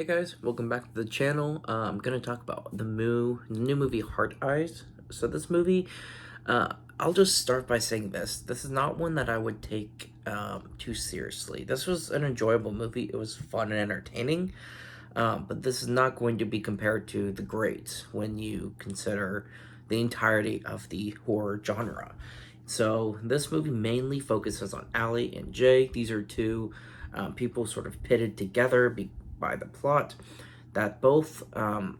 Hey guys, welcome back to the channel. I'm gonna talk about the new movie Heart Eyes. So this movie, I'll just start by saying this. This is not one that I would take too seriously. This was an enjoyable movie. It was fun and entertaining. But this is not going to be compared to The Greats when you consider the entirety of the horror genre. So this movie mainly focuses on Allie and Jay. These are two people sort of pitted together by the plot that both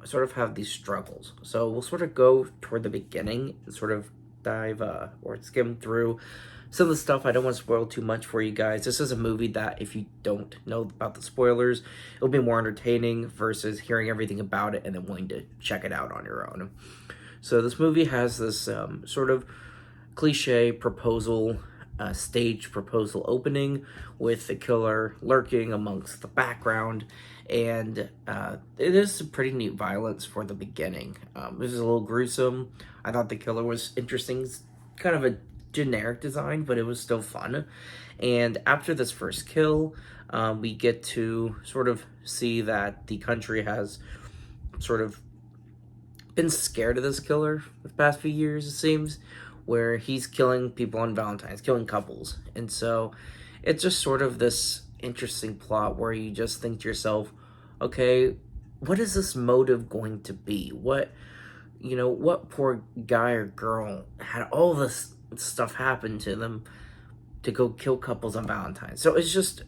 sort of have these struggles. So we'll sort of go toward the beginning and sort of dive or skim through some of the stuff. I don't want to spoil too much for you guys. This is a movie that if you don't know about the spoilers, it'll be more entertaining versus hearing everything about it and then wanting to check it out on your own. So this movie has this sort of cliche proposal, stage proposal opening with the killer lurking amongst the background, and it is some pretty neat violence for the beginning. This is a little gruesome. I thought the killer was interesting. It's kind of a generic design, but it was still fun. And after this first kill, we get to sort of see that the country has sort of been scared of this killer the past few years, it seems, where he's killing people on Valentine's, killing couples. And so it's just sort of this interesting plot where you just think to yourself, okay, what is this motive going to be? What poor guy or girl had all this stuff happen to them to go kill couples on Valentine's? So it's just,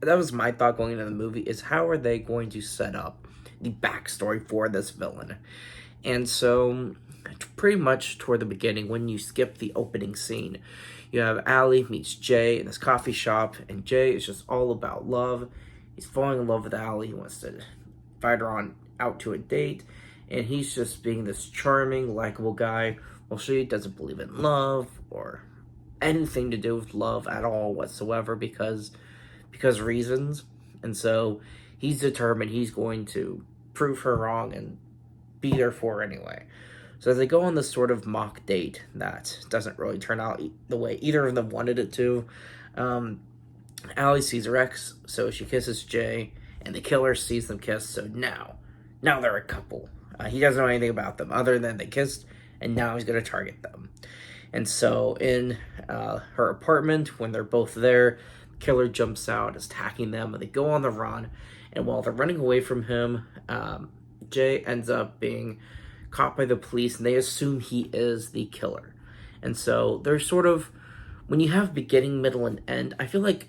that was my thought going into the movie, is how are they going to set up the backstory for this villain? And so pretty much toward the beginning, when you skip the opening scene, you have Allie meets Jay in this coffee shop, and Jay is just all about love. He's falling in love with Allie. He wants to invite her out to a date, and he's just being this charming, likable guy. Well, she doesn't believe in love or anything to do with love at all whatsoever because reasons. And so he's determined he's going to prove her wrong and be there for her anyway. So they go on this sort of mock date that doesn't really turn out the way either of them wanted it to. Allie sees her ex, so she kisses Jay, and the killer sees them kiss, so now they're a couple. He doesn't know anything about them other than they kissed, and now he's going to target them. And so in her apartment, when they're both there, the killer jumps out, is attacking them, and they go on the run. And while they're running away from him, Jay ends up being caught by the police, and they assume he is the killer. And so there's sort of, when you have beginning, middle, and end, I feel like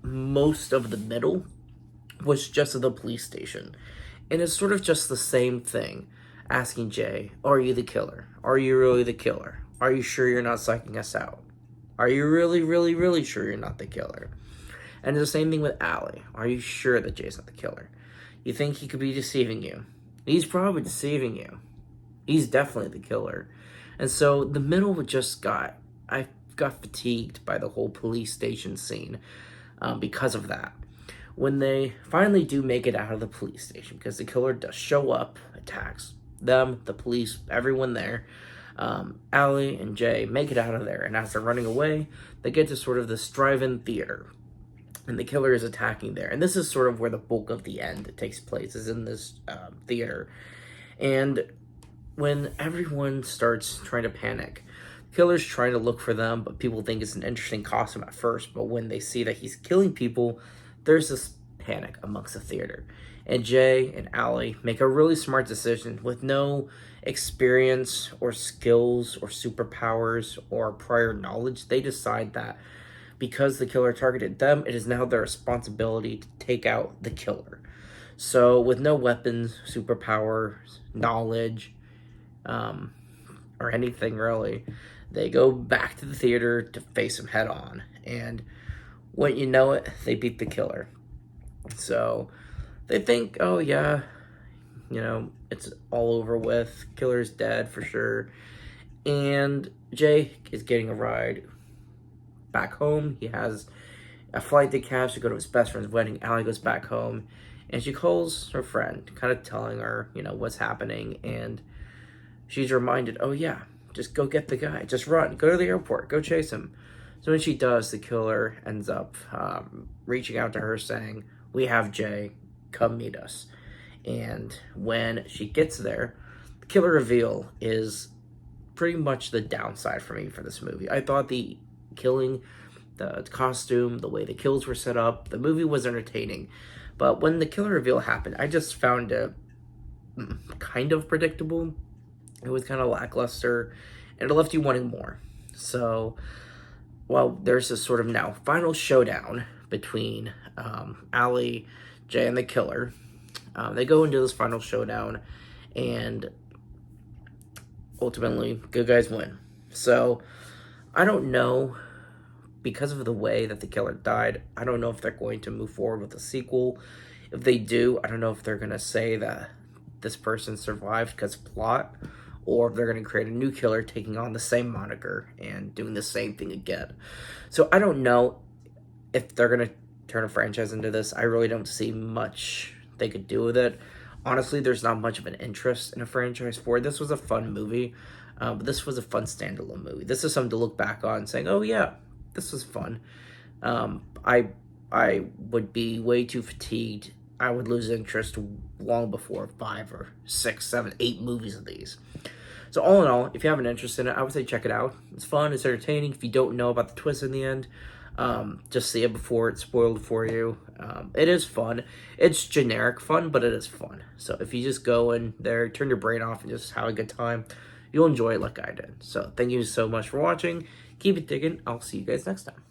most of the middle was just at the police station. And it's sort of just the same thing. Asking Jay, are you the killer? Are you really the killer? Are you sure you're not psyching us out? Are you really, really, really sure you're not the killer? And it's the same thing with Allie. Are you sure that Jay's not the killer? You think he could be deceiving you? He's probably deceiving you. He's definitely the killer. And so the middle I got fatigued by the whole police station scene because of that. When they finally do make it out of the police station, because the killer does show up, attacks them, the police, everyone there, Allie and Jay make it out of there. And as they're running away, they get to sort of this drive-in theater. And the killer is attacking there. And this is sort of where the bulk of the end takes place, is in this theater. And when everyone starts trying to panic, the killer's trying to look for them, but people think it's an interesting costume at first. But when they see that he's killing people, there's this panic amongst the theater. And Jay and Allie make a really smart decision with no experience or skills or superpowers or prior knowledge. They decide that because the killer targeted them, it is now their responsibility to take out the killer. So with no weapons, superpowers, knowledge, or anything really, they go back to the theater to face him head on. And when you know it, they beat the killer. So they think, oh yeah, it's all over with. Killer's dead for sure. And Jay is getting a ride back home. He has a flight to catch to go to his best friend's wedding. Allie goes back home, and she calls her friend, kind of telling her, what's happening. And she's reminded, oh yeah, just go get the guy. Just run. Go to the airport. Go chase him. So when she does, the killer ends up reaching out to her saying, we have Jay. come meet us. And when she gets there, the killer reveal is pretty much the downside for me for this movie. I thought the killing, the costume, the way the kills were set up, the movie was entertaining. But when the killer reveal happened, I just found it kind of predictable. It was kind of lackluster, and it left you wanting more. So, well, there's this sort of now final showdown between Allie, Jay, and the killer. They go into this final showdown, and ultimately, good guys win. So, I don't know, because of the way that the killer died, I don't know if they're going to move forward with a sequel. If they do, I don't know if they're going to say that this person survived because plot, or if they're going to create a new killer taking on the same moniker and doing the same thing again. So I don't know if they're going to turn a franchise into this. I really don't see much they could do with it. Honestly, there's not much of an interest in a franchise for it. This was a fun movie, but this was a fun standalone movie. This is something to look back on saying, oh yeah, this was fun. I would be way too fatigued. I would lose interest long before 5 or 6, 7, 8 movies of these. So all in all, if you have an interest in it, I would say check it out. It's fun, it's entertaining. If you don't know about the twist in the end, just see it before it's spoiled for you. It is fun. It's generic fun, but it is fun. So if you just go in there, turn your brain off, and just have a good time, you'll enjoy it like I did. So thank you so much for watching. Keep it digging. I'll see you guys next time.